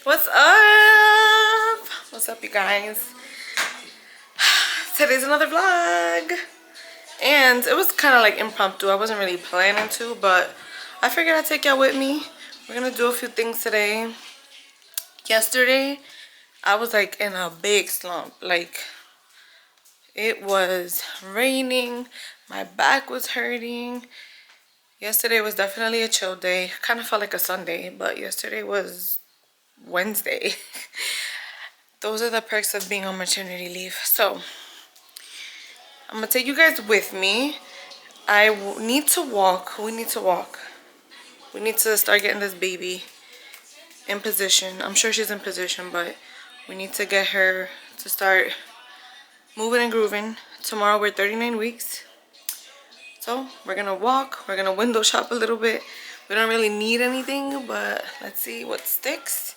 What's up? What's up, you guys? Today's another vlog. And it was kind of like impromptu. I wasn't really planning to, but I figured I'd take y'all with me. We're gonna do a few things today. Yesterday, I was like in a big slump. Like, it was raining. My back was hurting. Yesterday was definitely a chill day. Kind of felt like a Sunday, but yesterday was Wednesday. Those are the perks of being on maternity leave. So I'm gonna take you guys with me. Need to walk. We need to walk. We need to start getting this baby in position. I'm sure she's in position, but we need to get her to start moving and grooving. Tomorrow we're 39 weeks. So we're gonna walk. We're gonna window shop a little bit. We don't really need anything, but let's see what sticks.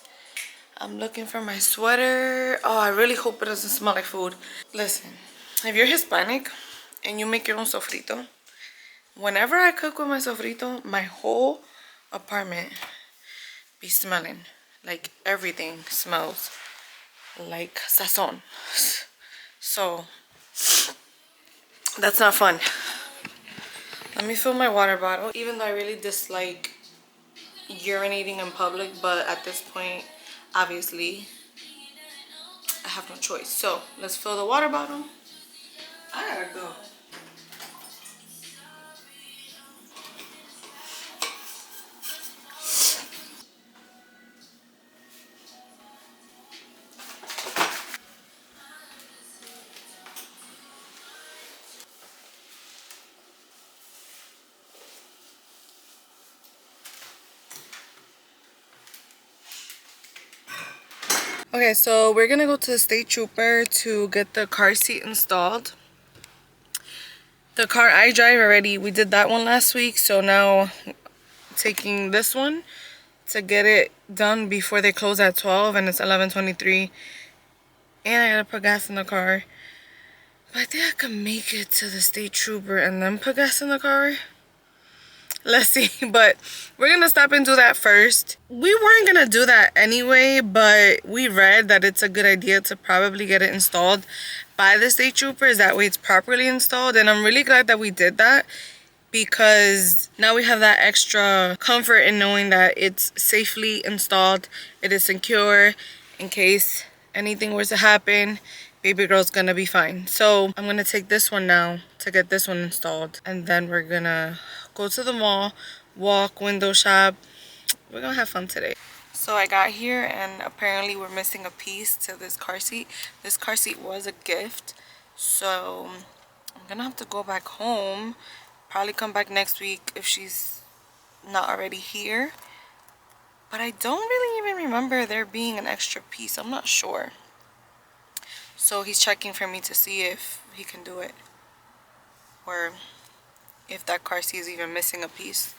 I'm looking for my sweater. Oh, I really hope it doesn't smell like food. Listen, if you're Hispanic and you make your own sofrito, whenever I cook with my sofrito, my whole apartment be smelling. Like everything smells like sazon. So that's not fun. Let me fill my water bottle. Even though I really dislike urinating in public, but at this point, obviously, I have no choice. So let's fill the water bottle. I gotta go. Okay, so we're gonna go to the State Trooper to get the car seat installed. The car I drive already, we did that one last week, so now taking this one to get it done before they close at 12 and it's 11:23. And I gotta put gas in the car. But I think I can make it to the State Trooper and then put gas in the car. Let's see, but we're gonna stop and do that first. We weren't gonna do that anyway, but we read that it's a good idea to probably get it installed by the State Troopers. That way it's properly installed, and I'm really glad that we did that because now we have that extra comfort in knowing that it's safely installed. It is secure in case anything were to happen. Baby girl's gonna be fine. So I'm gonna take this one now to get this one installed, and then we're gonna go to the mall, walk, window shop. We're gonna have fun today. So I got here and apparently we're missing a piece to this car seat. This car seat was a gift, so I'm gonna have to go back home, probably come back next week if she's not already here. But I don't really even remember there being an extra piece. I'm not sure. So he's checking for me to see if he can do it, or if that car seat is even missing a piece,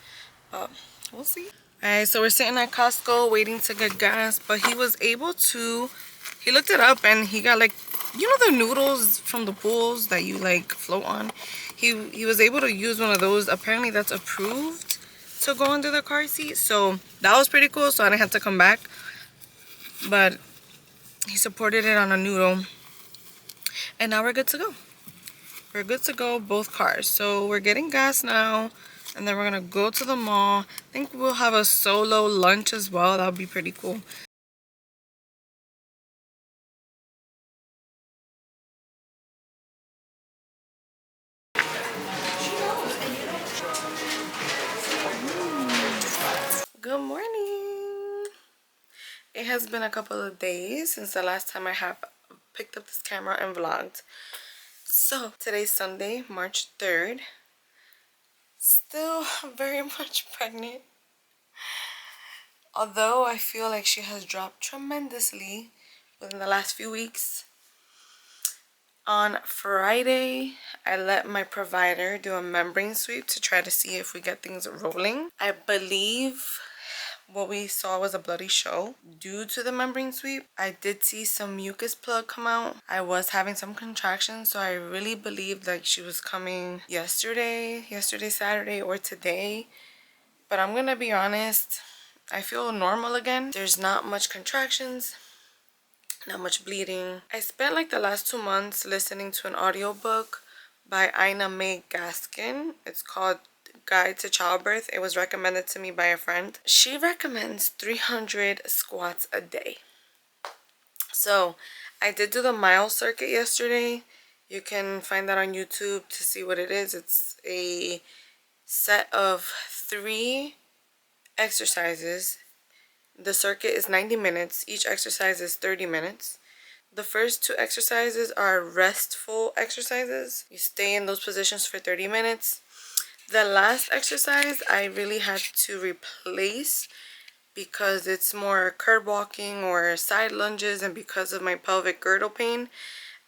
but we'll see. Alright, so we're sitting at Costco waiting to get gas, but he was able to, he looked it up and he got like, you know the noodles from the pools that you like float on? He was able to use one of those. Apparently that's approved to go under the car seat, so that was pretty cool. So I didn't have to come back, but he supported it on a noodle, and now we're good to go. We're good to go, both cars. So we're getting gas now, and then we're gonna go to the mall. I think we'll have a solo lunch as well. That would be pretty cool. Good morning. It has been a couple of days since the last time I have picked up this camera and vlogged. So today's Sunday, March 3rd. Still very much pregnant. Although I feel like she has dropped tremendously within the last few weeks. On Friday, I let my provider do a membrane sweep to try to see if we get things rolling. I believe what we saw was a bloody show due to the membrane sweep. I did see some mucus plug come out. I was having some contractions, so I really believed like she was coming yesterday, Saturday, or today. But I'm gonna be honest, I feel normal again. There's not much contractions, not much bleeding. I spent like the last 2 months listening to an audiobook by Ina May Gaskin. It's called Guide to Childbirth. It was recommended to me by a friend. She recommends 300 squats a day. So I did do the mile circuit yesterday. You can find that on YouTube to see what it is. It's a set of 3 exercises. The circuit is 90 minutes. Each exercise is 30 minutes. The first 2 exercises are restful exercises. You stay in those positions for 30 minutes. The last exercise I really had to replace because it's more curb walking or side lunges, and because of my pelvic girdle pain,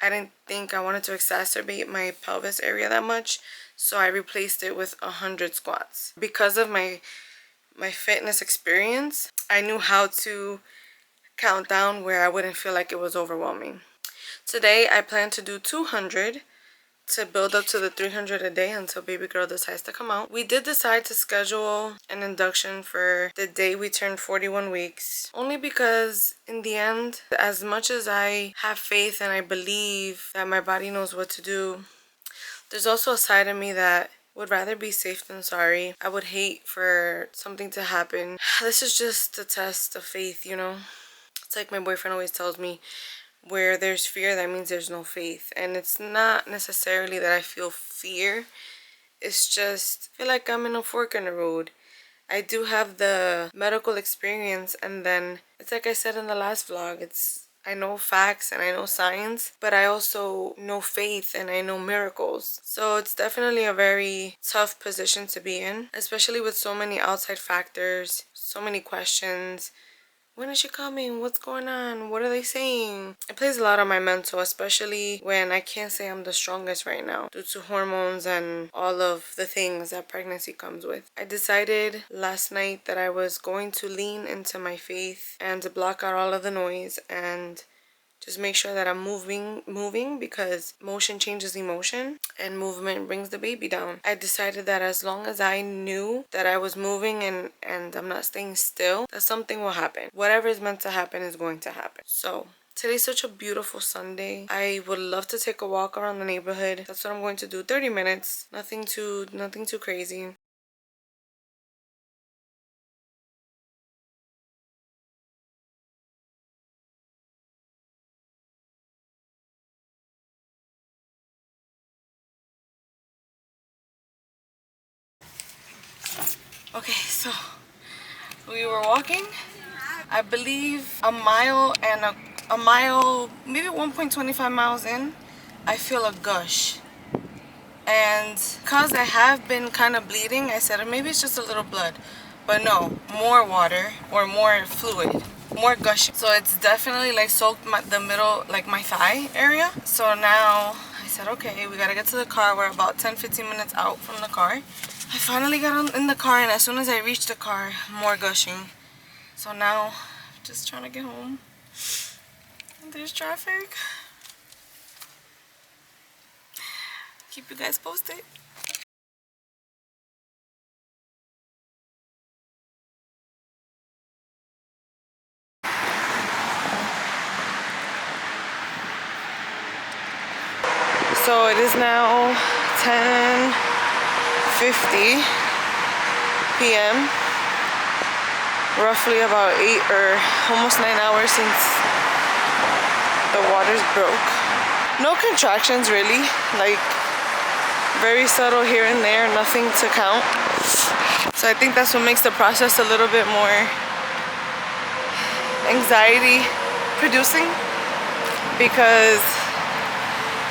I didn't think I wanted to exacerbate my pelvis area that much, so I replaced it with 100 squats. Because of my fitness experience, I knew how to count down where I wouldn't feel like it was overwhelming. Today I plan to do 200 to build up to the 300 a day until baby girl decides to come out. We did decide to schedule an induction for the day we turned 41 weeks, only because in the end, as much as I have faith and I believe that my body knows what to do, there's also a side of me that would rather be safe than sorry. I would hate for something to happen. This is just a test of faith, you know? It's like my boyfriend always tells me, where there's fear, that means there's no faith. And it's not necessarily that I feel fear. It's just, I feel like I'm in a fork in the road. I do have the medical experience, and then it's like I said in the last vlog, I know facts and I know science, but I also know faith and I know miracles. So it's definitely a very tough position to be in, especially with so many outside factors, so many questions. When is she coming? What's going on? What are they saying? It plays a lot on my mental, especially when I can't say I'm the strongest right now due to hormones and all of the things that pregnancy comes with. I decided last night that I was going to lean into my faith and to block out all of the noise and just make sure that I'm moving, because motion changes emotion and movement brings the baby down. I decided that as long as I knew that I was moving and I'm not staying still, that something will happen. Whatever is meant to happen is going to happen. So today's such a beautiful Sunday. I would love to take a walk around the neighborhood. That's what I'm going to do. 30 minutes. Nothing too crazy. Okay, so we were walking, I believe a mile, and a mile, maybe 1.25 miles in, I feel a gush. And because I have been kind of bleeding, I said maybe it's just a little blood. But no, more water or more fluid, more gushing. So it's definitely like soaked the middle, like my thigh area. So now I said, okay, we gotta get to the car. We're about 10-15 minutes out from the car. I finally got in the car, and as soon as I reached the car, more gushing. So now, just trying to get home. And there's traffic. Keep you guys posted. So it is now 10:50 p.m. Roughly about 8 or almost 9 hours since the waters broke. No contractions really, like very subtle here and there, nothing to count. So I think that's what makes the process a little bit more anxiety producing, because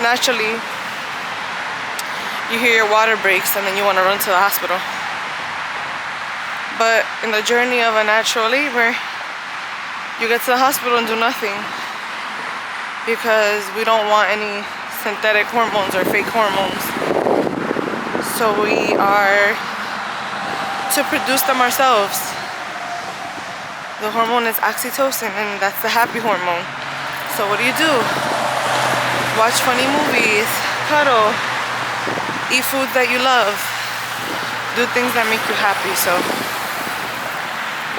naturally you hear your water breaks and then you want to run to the hospital. But in the journey of a natural labor, you get to the hospital and do nothing, because we don't want any synthetic hormones or fake hormones. So we are to produce them ourselves. The hormone is oxytocin, and that's the happy hormone. So what do? Watch funny movies, cuddle, eat foods that you love, do things that make you happy. So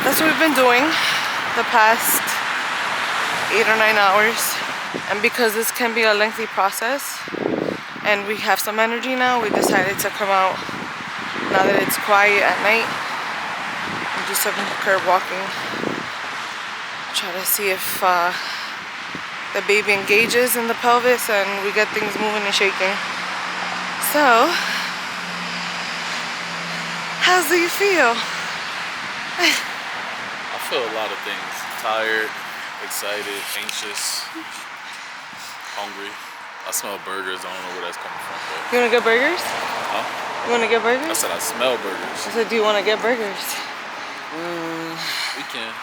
that's what we've been doing the past 8 or 9 hours. And because this can be a lengthy process and we have some energy now, we decided to come out now that it's quiet at night and do some curb walking. Try to see if the baby engages in the pelvis and we get things moving and shaking. So, how do you feel? I feel a lot of things. Tired, excited, anxious, hungry. I smell burgers. I don't know where that's coming from. But... You wanna get burgers? Huh? You wanna get burgers? I said I smell burgers. I said, do you wanna get burgers? We can.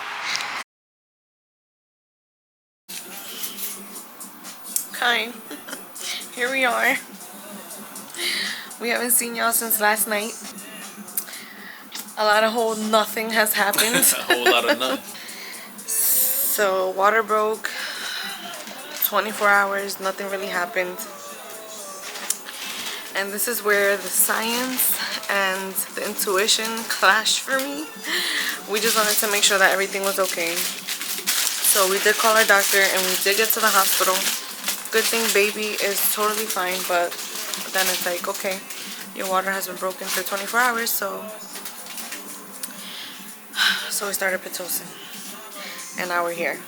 Okay. Here we are. We haven't seen y'all since last night. A lot of whole nothing has happened. A whole lot of nothing. So water broke. 24 hours, nothing really happened. And this is where the science and the intuition clashed for me. We just wanted to make sure that everything was okay. So we did call our doctor and we did get to the hospital. Good thing baby is totally fine, but then it's like, okay, your water has been broken for 24 hours, so we started Pitocin. And now we're here.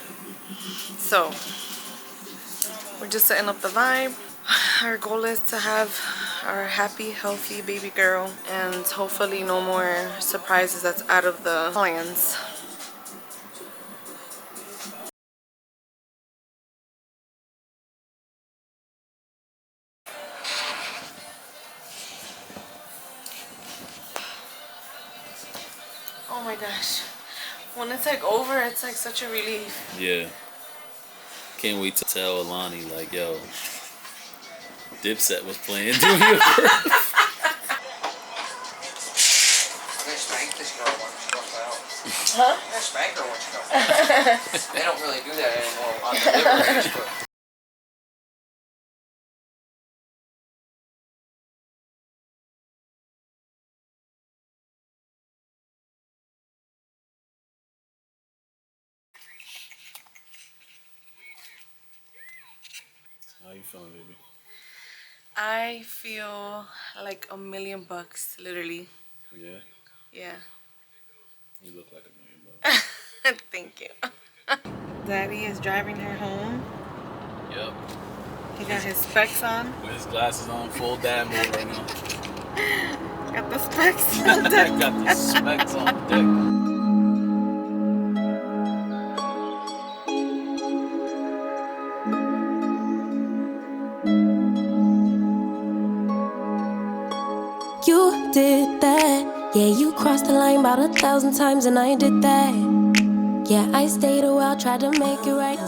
So we're just setting up the vibe. Our goal is to have our happy, healthy baby girl and hopefully no more surprises that's out of the plans. Oh my gosh. When it's like over, it's like such a relief. Yeah. Can't wait to tell Alani, like, yo, Dipset was playing. Do me a birth. Huh? Spank her when she comes out. They don't really do that anymore on deliveries, but... How you feeling, baby? I feel like $1,000,000, literally. Yeah? Yeah. You look like $1,000,000. Thank you. Daddy is driving her home. Yep. He got his specs on. With his glasses on, full dad mode right now. Got the specs I on. got the specs on deck. You did that, yeah, you crossed the line about 1,000 times and I did that. Yeah, I stayed a while, tried to make it right.